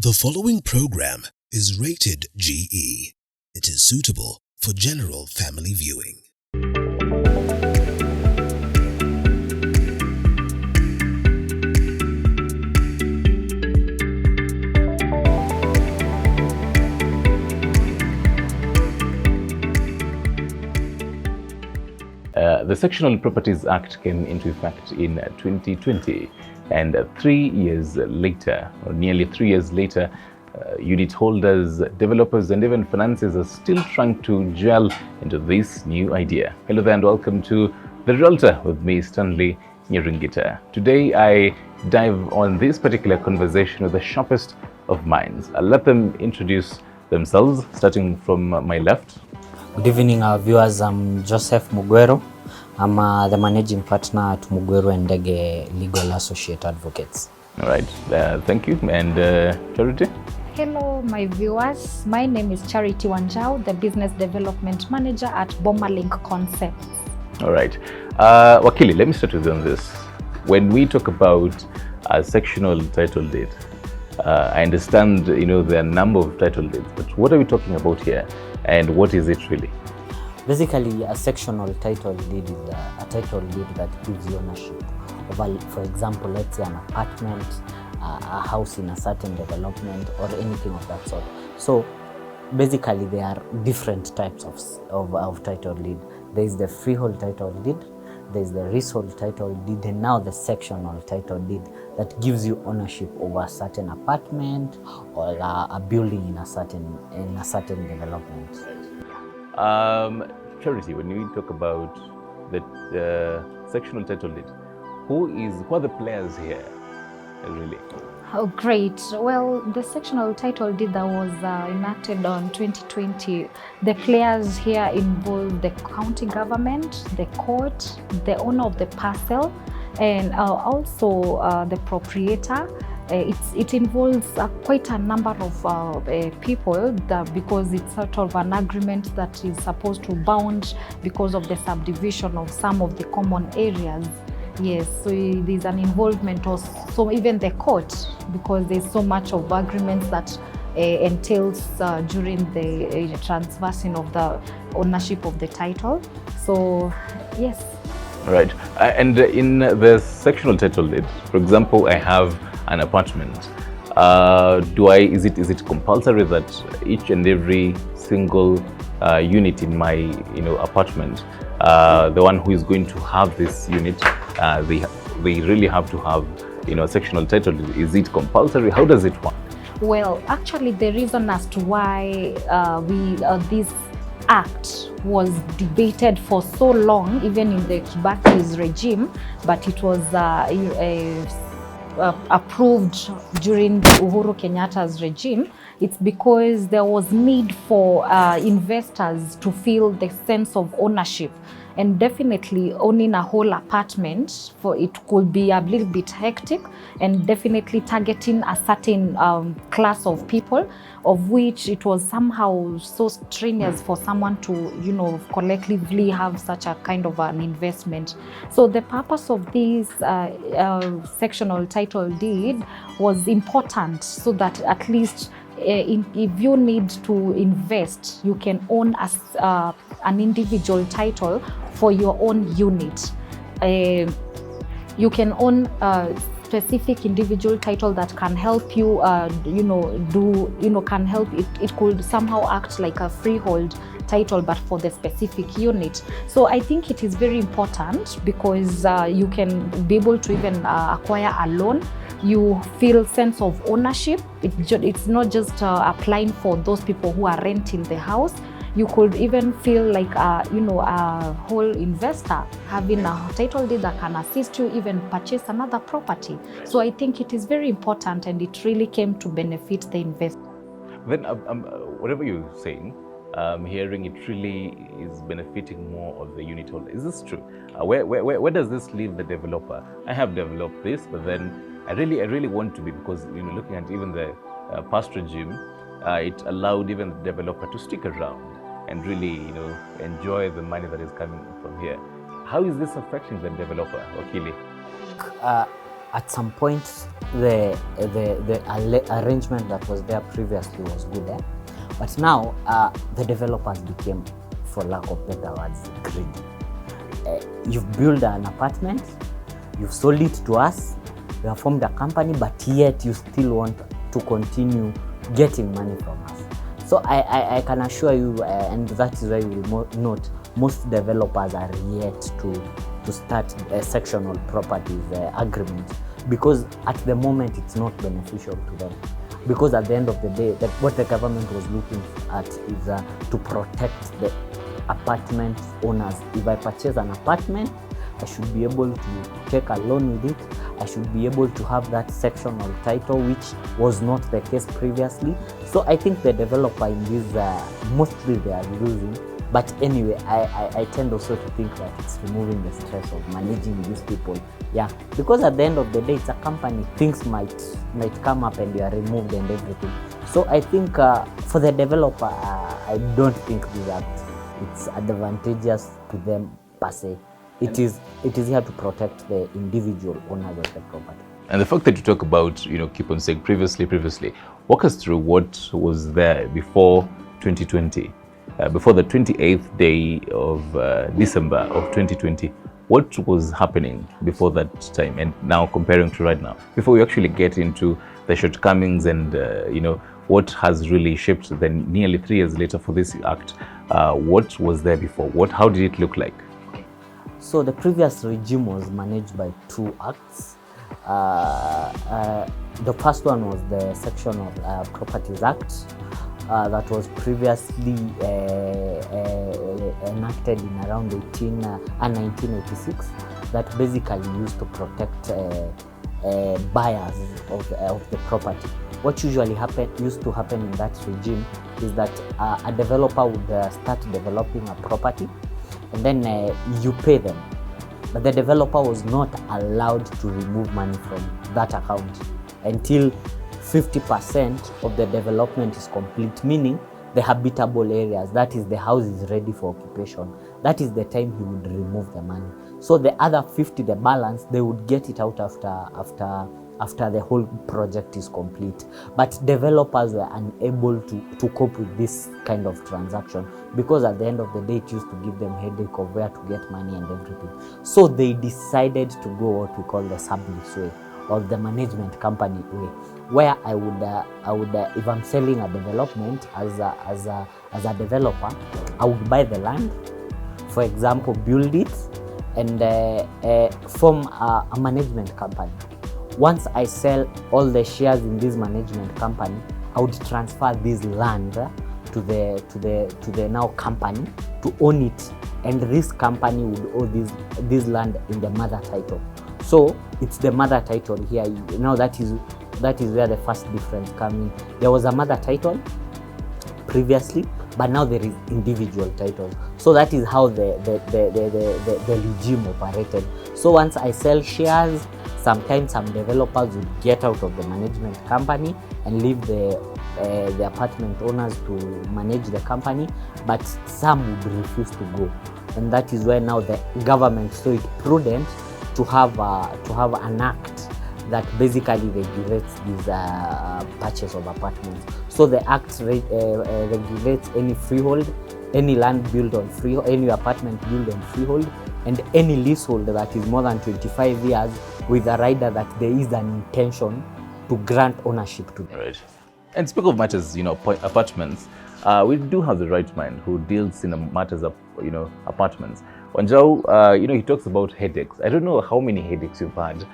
The following program is rated GE. It is suitable for general family viewing. The Sectional Properties Act came into effect in 2020, and 3 years later, or nearly 3 years later, unit holders, developers, and even financiers are still trying to gel into this new idea. Hello there, and welcome to The Realtor with me, Stanley Nyiringita. Today, I dive on this particular conversation with the sharpest of minds. I'll let them introduce themselves, starting from my left. Good evening, our viewers. I'm Joseph Mugwero. I'm the managing partner at Mugwero and Ndege Legal Associate Advocates. All right, thank you. And Charity? Hello, my viewers. My name is Charity Wanjau, the Business Development Manager at BAMBA Link Concepts. All right. Wakili, let me start with you on this. When we talk about a sectional title deed, I understand, there are a number of title deeds, but what are we talking about here, and what is it really? Basically, a sectional title deed is a title deed that gives you ownership over, for example, let's say an apartment, a house in a certain development, or anything of that sort. So basically, there are different types of title deed. There is the freehold title deed, there is the leasehold title deed, and now the sectional title deed that gives you ownership over a certain apartment or a building in a certain development. Charity, when we talk about the sectional title deed, who are the players here, really? Oh, great. Well, the sectional title deed that was enacted on 2020, the players here involve the county government, the court, the owner of the parcel, and also the proprietor. It involves quite a number of people because it's sort of an agreement that is supposed to bound because of the subdivision of some of the common areas. Yes, so there's an involvement of so even the court, because there's so much of agreements that entails during the transversing of the ownership of the title. So yes. Right. And in the sectional title deed, for example, I have an apartment. Is it compulsory that each and every single unit in my apartment, the one who is going to have this unit, they really have to have a sectional title deed? Is it compulsory? How does it work? Well, actually, the reason as to why this act was debated for so long, even in the Kibaki's regime, but it was approved during Uhuru Kenyatta's regime. It's because there was need for investors to feel the sense of ownership. And definitely owning a whole apartment, for it could be a little bit hectic, and definitely targeting a certain class of people, of which it was somehow so strenuous for someone to, collectively have such a kind of an investment. So the purpose of this sectional title deed was important, so that at least if you need to invest, you can own an individual title for your own unit. You can own a specific individual title that can help you, can help it could somehow act like a freehold title, but for the specific unit. So I think it is very important because you can be able to even acquire a loan. You feel sense of ownership. It's not just applying for those people who are renting the house. You could even feel like a whole investor, having a title deed that can assist you even purchase another property. So I think it is very important, and it really came to benefit the investor. Then whatever you're saying, I'm hearing it really is benefiting more of the unit holder. Is this true? Where does this leave the developer? I have developed this, but then I really want to be, because looking at even the past regime, it allowed even the developer to stick around and really enjoy the money that is coming from here. How is this affecting the developer, Wakili? at some point the arrangement that was there previously was good, but now the developers became, for lack of better words, greedy. You've built an apartment, you've sold it to us, you have formed a company, but yet you still want to continue getting money from us. So I can assure you, and that is why you will note most developers are yet to start a sectional properties agreement, because at the moment it's not beneficial to them. Because at the end of the day, what the government was looking at is to protect the apartment owners. If I purchase an apartment, I should be able to take a loan with it. I should be able to have that sectional title, which was not the case previously. So I think the developer in this, mostly they are losing. But anyway, I tend also to think that it's removing the stress of managing these people. Yeah, because at the end of the day, it's a company. Things might come up and you are removed and everything. So I think for the developer, I don't think it's advantageous to them per se. It is here to protect the individual owners of the property. And the fact that you talk about, keep on saying previously, walk us through what was there before 2020, before the 28th day of December of 2020. What was happening before that time and now comparing to right now? Before we actually get into the shortcomings and, what has really shaped then nearly 3 years later for this act, what was there before? How did it look like? So the previous regime was managed by 2 acts. The first one was the Sectional Properties Act that was previously enacted in around 1986, that basically used to protect buyers of the property. What usually used to happen in that regime is that a developer would start developing a property, and then you pay them. But the developer was not allowed to remove money from that account until 50% of the development is complete, meaning the habitable areas, that is the house is ready for occupation. That is the time he would remove the money. So the other 50, the balance, they would get it out after the whole project is complete. But developers were unable to cope with this kind of transaction, because at the end of the day, it used to give them headache of where to get money and everything. So they decided to go what we call the sublease way, or the management company way, where I would if I'm selling a development as a developer, I would buy the land, for example, build it, and form a management company. Once I sell all the shares in this management company, I would transfer this land to the now company to own it, and this company would own this land in the mother title. So it's the mother title here. Now that is where the first difference comes in. There was a mother title previously, but now there is individual titles. So that is how the regime operated. So once I sell shares, sometimes some developers would get out of the management company and leave the apartment owners to manage the company, but some would refuse to go. And that is why now the government saw it prudent to have an act that basically regulates this purchase of apartments. So the act regulates any freehold, any land built on freehold, any apartment built on freehold, and any leasehold that is more than 25 years, with a rider that there is an intention to grant ownership to them. Right. And speaking of matters, apartments, we do have the right man who deals in matters of, apartments. Wanjau, he talks about headaches. I don't know how many headaches you've had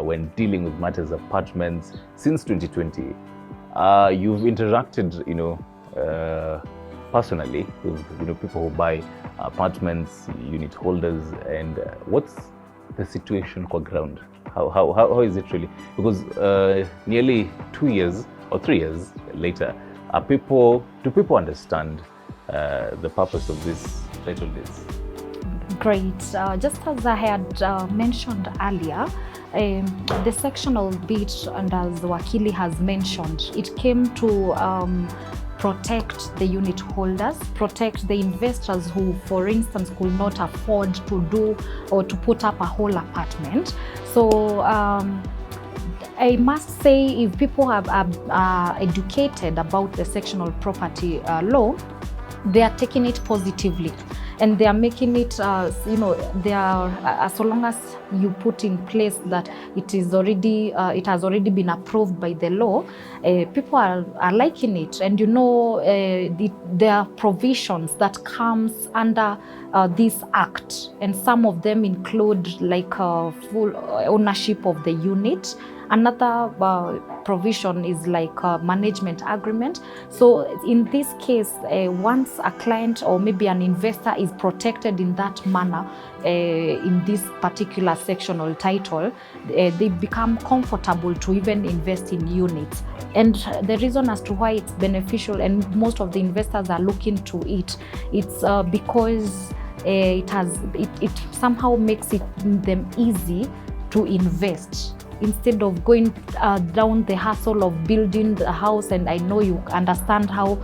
when dealing with matters of apartments since 2020. You've interacted, personally with, people who buy apartments, unit holders, and what's the situation on ground? How is it really? Because nearly 2 years or 3 years later, do people understand the purpose of this title deeds? Great. Just as I had mentioned earlier, the sectional bit, and as Wakili has mentioned, it came to protect the unit holders, protect the investors who, for instance, could not afford to do or to put up a whole apartment. So I must say, if people are educated about the sectional property law, they are taking it positively, and they are making it, they are, so long as you put in place that it is already, it has already been approved by the law, people are liking it. And there are provisions that comes under this act, and some of them include like full ownership of the unit. Another provision is like a management agreement. So in this case, once a client or maybe an investor is protected in that manner, in this particular sectional title, they become comfortable to even invest in units. And the reason as to why it's beneficial and most of the investors are looking to it, it's because it somehow makes them easy to invest, instead of going down the hassle of building the house. And I know you understand how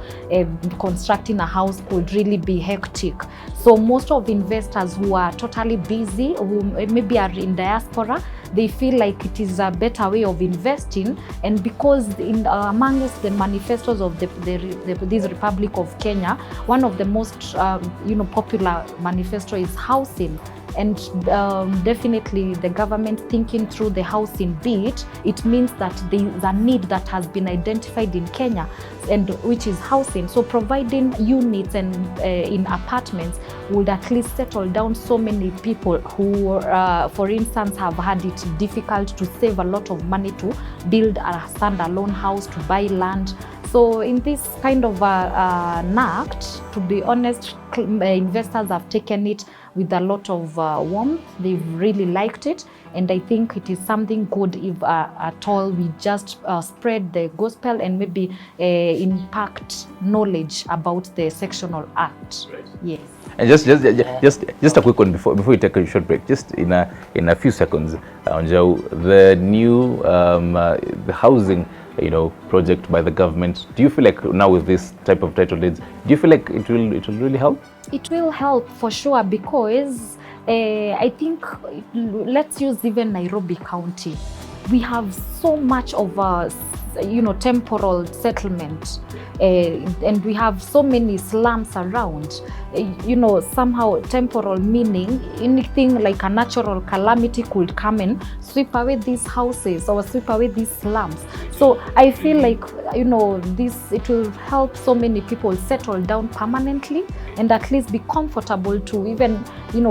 constructing a house could really be hectic. So most of investors who are totally busy, who maybe are in diaspora, they feel like it is a better way of investing. And because amongst the manifestos of this Republic of Kenya, one of the most popular manifesto is housing. And definitely the government thinking through the housing bit, it means that there is a need that has been identified in Kenya, and which is housing. So providing units and in apartments would at least settle down so many people who, for instance, have had it difficult to save a lot of money to build a standalone house, to buy land. So in this kind of an act, to be honest, investors have taken it with a lot of warmth. They've really liked it, and I think it is something good if at all we just spread the gospel and maybe impact knowledge about the sectional act. Right. Yes. And just a quick one before we take a short break. Just in a few seconds, Anjao, the new the housing project by the government. Do you feel like now with this type of title deeds, do you feel like it will really help? It will help for sure, because I think, let's use even Nairobi County. We have so much of temporal settlement, and we have so many slums around. Somehow temporal meaning anything like a natural calamity could come and sweep away these houses or sweep away these slums. So I feel like it will help so many people settle down permanently and at least be comfortable to even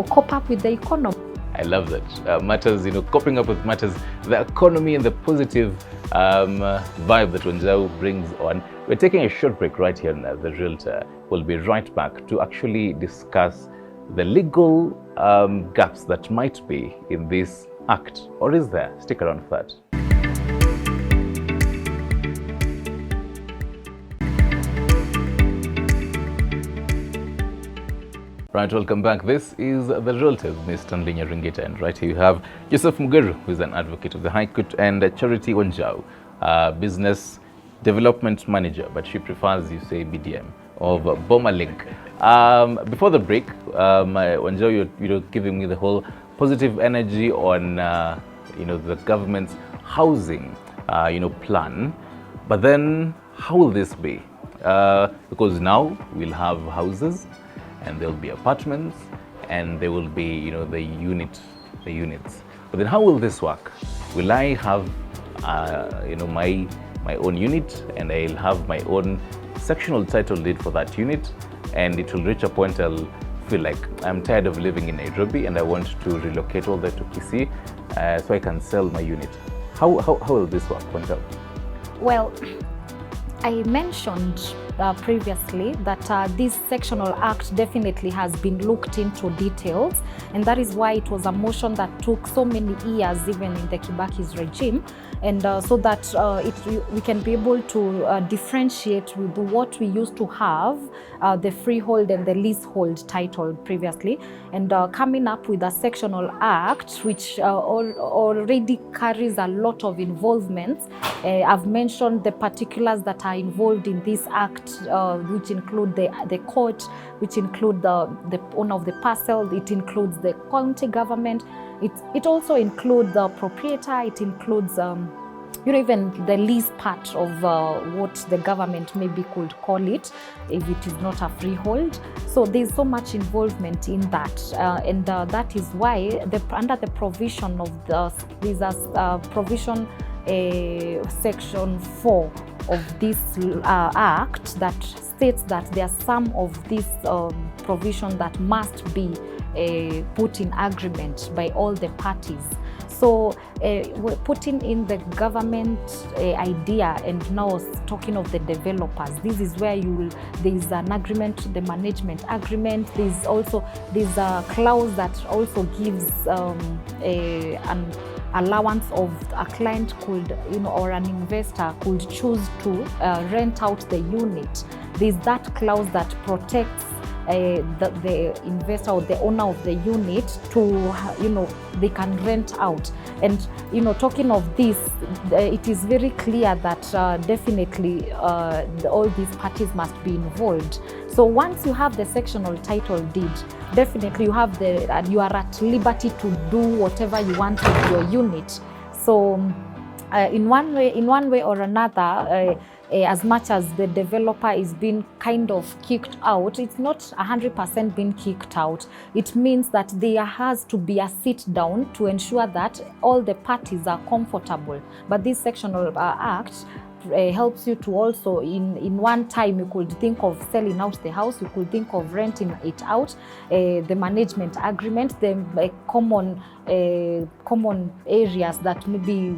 cope up with the economy. I love that. Matters, coping up with matters, the economy and the positive vibe that Wanjau brings on. We're taking a short break right here in The Realtor. We'll be right back to actually discuss the legal gaps that might be in this act. Or is there? Stick around for that. Right, welcome back. This is The Realtors, Ms. Stanley Nyaringita, and right here you have Joseph Mugeru, who is an advocate of the High Court, and Charity Wanjau, business development manager, but she prefers, you say, BDM, of BAMBA Link. Before the break, Wanjau, you're giving me the whole positive energy on, the government's housing, plan. But then, how will this be? Because now we'll have houses, and there'll be apartments, and there will be, the units. But then how will this work? Will I have, my own unit, and I'll have my own sectional title deed for that unit, and it will reach a point I'll feel like I'm tired of living in Nairobi and I want to relocate all the way to Kisii, so I can sell my unit. How will this work, Wanjau? Well, I mentioned previously that this sectional act definitely has been looked into details, and that is why it was a motion that took so many years even in the Kibaki's regime, and so that we can be able to differentiate with what we used to have, the freehold and the leasehold title previously, and coming up with a sectional act which already carries a lot of involvements. I've mentioned the particulars that are involved in this act Act, which include the court, which include the owner of the parcel. It includes the county government. It also includes the proprietor. It includes even the lease part of what the government maybe could call it, if it is not a freehold. So there's so much involvement in that, and that is why under the provision of there's a provision, section 4 of this act that states that there are some of these provision that must be put in agreement by all the parties. So we're putting in the government idea, and now talking of the developers. This is where there's an agreement, the management agreement. There's a clause that also gives an allowance of a client could, or an investor could choose to rent out the unit. There's that clause that protects the investor or the owner of the unit to, they can rent out. And, talking of this, it is very clear that definitely all these parties must be involved. So once you have the sectional title deed, definitely you are at liberty to do whatever you want with your unit. So in one way or another, as much as the developer is being kind of kicked out, it's not 100% being kicked out. It means that there has to be a sit down to ensure that all the parties are comfortable. But this sectional act helps you to also, in one time, you could think of selling out the house, you could think of renting it out, the management agreement, the common areas that maybe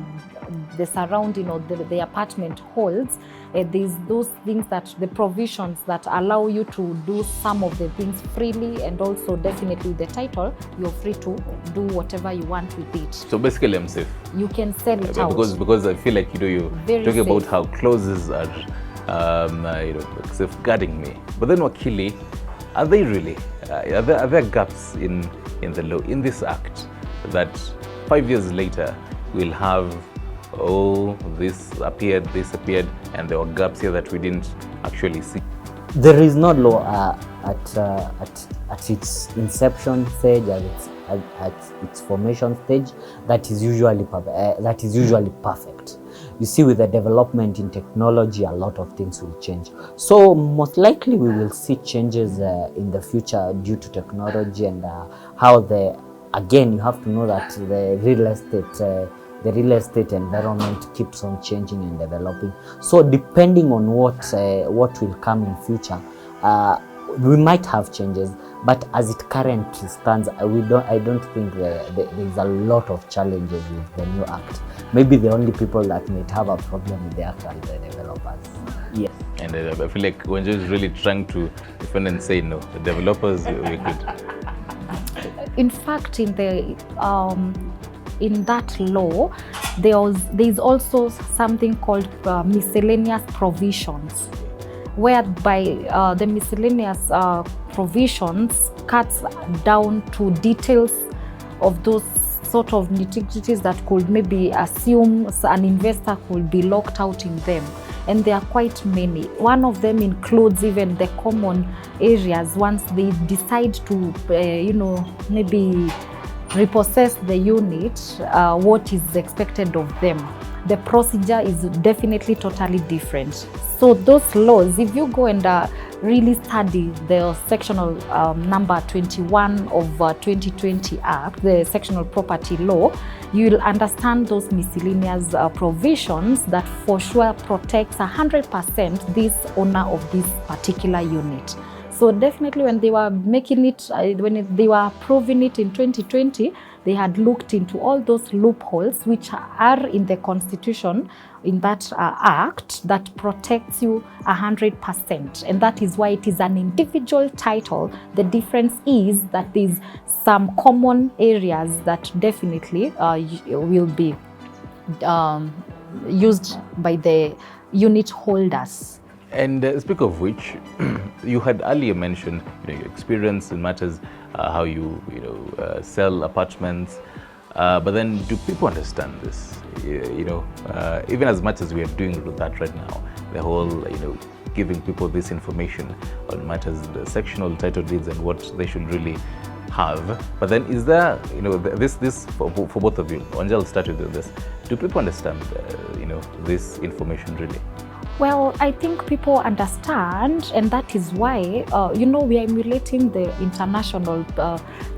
the surrounding or the apartment holds. There's those things, that the provisions that allow you to do some of the things freely, and also definitely the title, you're free to do whatever you want with it. So basically, I'm safe. You can sell it out. Because I feel like you're Very talking safe. about how clauses are safeguarding me. But then, Wakili, are they really? Are there gaps in the law, in this act, that 5 years later we'll have, this appeared, and there were gaps here that we didn't actually see? There is no law at its inception stage, at its formation stage, that is usually perfect. You see, with the development in technology, a lot of things will change. So most likely we will see changes in the future due to technology, and how again, you have to know that the real estate environment keeps on changing and developing. So depending on what will come in future, we might have changes, but as it currently stands, I don't think there is a lot of challenges with the new act. Maybe the only people that might have a problem with the act are the developers. Yes. And I feel like we're just really trying to defend and say no. The developers, we could. In fact, in that law, there's also something called miscellaneous provisions, whereby the miscellaneous provisions cuts down to details of those sort of nitty-gritties that could maybe assume an investor could be locked out in them. And there are quite many. One of them includes even the common areas. Once they decide to, maybe repossess the unit, what is expected of them. The procedure is definitely totally different. So those laws, if you go and really study the sectional number 21 of 2020 Act, the sectional property law, you'll understand those miscellaneous provisions that for sure protects 100% this owner of this particular unit. So definitely when they were making it, they were approving it in 2020, they had looked into all those loopholes which are in the Constitution, in that act, that protects you 100%. And that is why it is an individual title. The difference is that there's some common areas that definitely will be used by the unit holders. And speak of which, you had earlier mentioned your experience in matters, how you sell apartments, but then do people understand this? Even as much as we are doing that right now, the whole giving people this information on matters, the sectional title deeds and what they should really have. But then is there, this for both of you, Anja, I'll start with this. Do people understand, this information really? Well, I think people understand, and that is why, we are emulating the international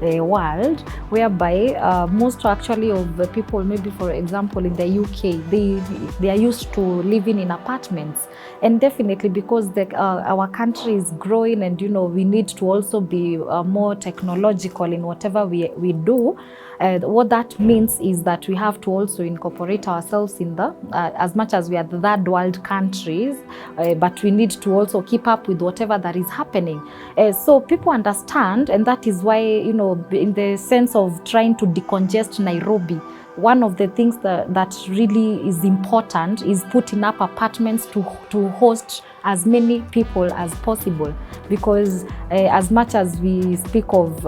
world, whereby most actually of the people, maybe for example in the UK, they are used to living in apartments. And definitely because our country is growing, and we need to also be more technological in whatever we do. What that means is that we have to also incorporate ourselves in the, as much as we are the third world countries, but we need to also keep up with whatever that is happening. So people understand, and that is why, in the sense of trying to decongest Nairobi, one of the things that really is important is putting up apartments to host as many people as possible, because as much as we speak of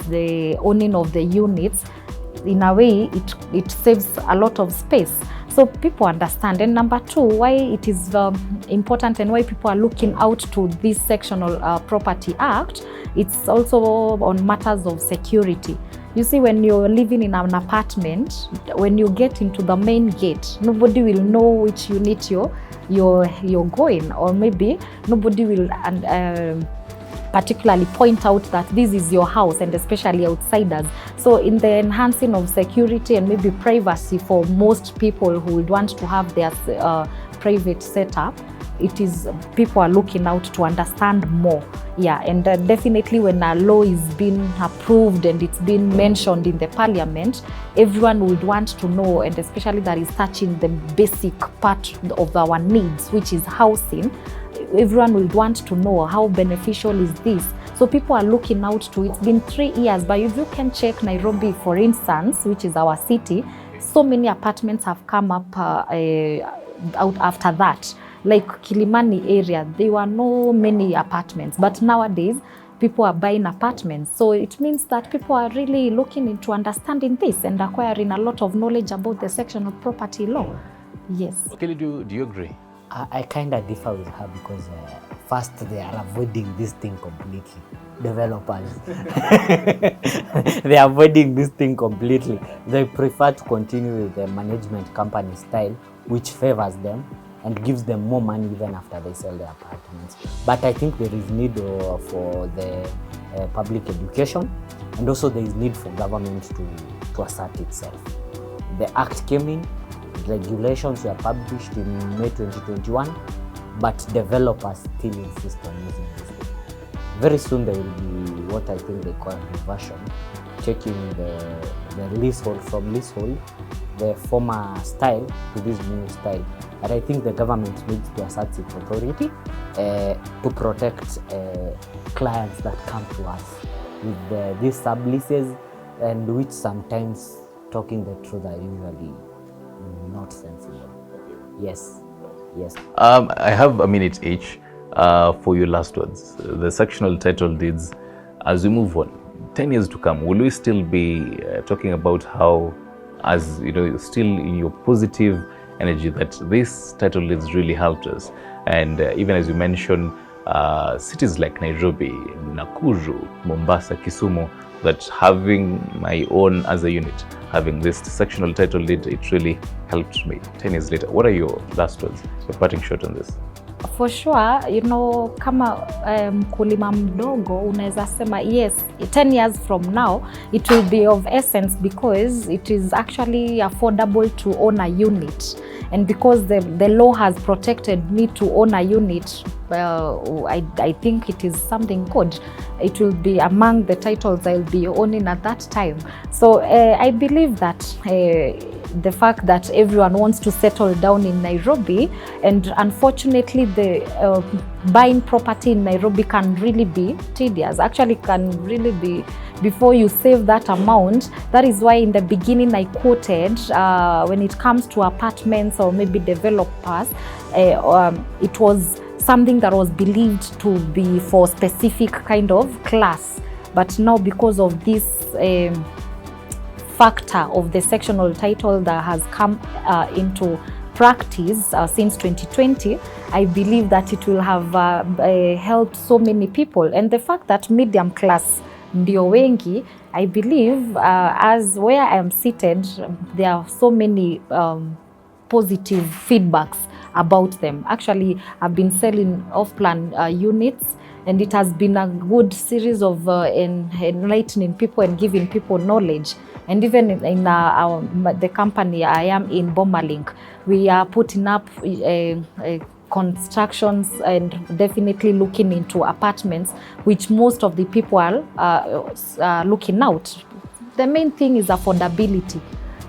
the owning of the units, in a way it saves a lot of space. So people understand. And number two, why it is important and why people are looking out to this Sectional Property Act, it's also on matters of security. You see, when you're living in an apartment, when you get into the main gate, nobody will know which unit you're going, or maybe nobody will particularly point out that this is your house, and especially outsiders. So in the enhancing of security and maybe privacy for most people who would want to have their private setup, it is people are looking out to understand more. Yeah, and definitely when a law is being approved and it's been mentioned in the parliament, everyone would want to know, and especially that is touching the basic part of our needs, which is housing. Everyone will want to know how beneficial is this. So people are looking out to it. It's been 3 years, but if you can check Nairobi, for instance, which is our city, so many apartments have come up out after that. Like Kilimani area, there were no many apartments, but nowadays people are buying apartments. So it means that people are really looking into understanding this and acquiring a lot of knowledge about the sectional property law. Yes. Okay, do you agree? I kind of differ with her, because first they are avoiding this thing completely. Developers, they are avoiding this thing completely. They prefer to continue with the management company style, which favors them and gives them more money even after they sell their apartments. But I think there is need for the public education, and also there is need for government to assert itself. The act came in, regulations were published in May 2021, but developers still insist on using this thing. Very soon there will be what I think they call reversion, taking the leasehold from leasehold, the former style to this new style. But I think the government needs to assert its authority to protect clients that come to us with these subleases, and which sometimes, talking the truth, are usually not sensible. Yes. I have a minute each for your last words. The sectional title deeds, as we move on, 10 years to come, will we still be talking about how, as still in your positive energy, that this title deeds really helped us? And even as you mentioned, cities like Nairobi, Nakuru, Mombasa, Kisumu, that having my own as a unit, having this sectional title deed, it really helped me 10 years later. What are your last words? Your parting shot on this? For sure, kama mkulima mdogo unaweza sema yes, 10 years from now it will be of essence, because it is actually affordable to own a unit, and because the law has protected me to own a unit, I think it is something good. It will be among the titles I'll be owning at that time. So I believe that the fact that everyone wants to settle down in Nairobi, and unfortunately the buying property in Nairobi can really be tedious. Actually can really be, before you save that amount. That is why in the beginning I quoted, when it comes to apartments or maybe developers, it was something that was believed to be for specific kind of class. But now, because of this factor of the sectional title that has come into practice since 2020, I believe that it will have helped so many people. And the fact that medium class ndio wengi, I believe as where I am seated, there are so many positive feedbacks about them. Actually, I've been selling off-plan units, and it has been a good series of enlightening people and giving people knowledge. And even in the company I am in, BAMBA, we are putting up constructions and definitely looking into apartments, which most of the people are looking out. The main thing is affordability.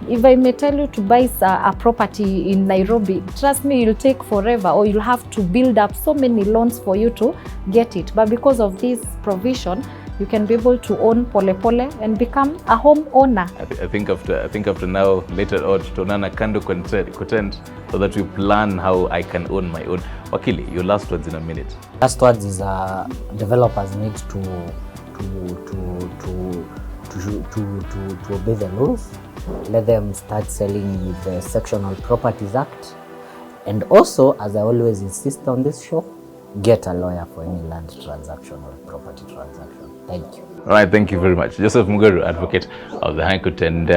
If I may tell you to buy a property in Nairobi, trust me, it'll take forever, or you'll have to build up so many loans for you to get it. But because of this provision, you can be able to own pole pole and become a home owner. I think after now, later on, tunaona kando content so that we plan how I can own my own. Wakili, your last words in a minute. Last words is developers need to obey the laws. Let them start selling with the Sectional Properties Act. And also, as I always insist on this show, get a lawyer for any land transaction or property transaction. Thank you. All right, thank you very much. Joseph Mugaru, advocate of the High Court, and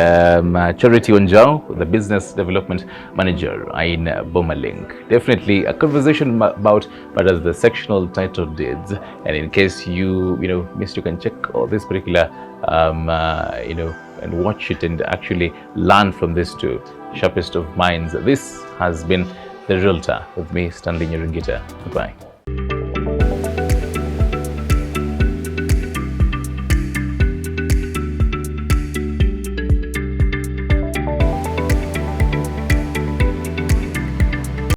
Charity Onjao, the business development manager in BAMBA. Definitely a conversation about what is the sectional title deeds. And in case you missed, you can check all this particular and watch it and actually learn from this to sharpest of minds. This has been The Realtor with me, Stanley Nyirungita. Goodbye.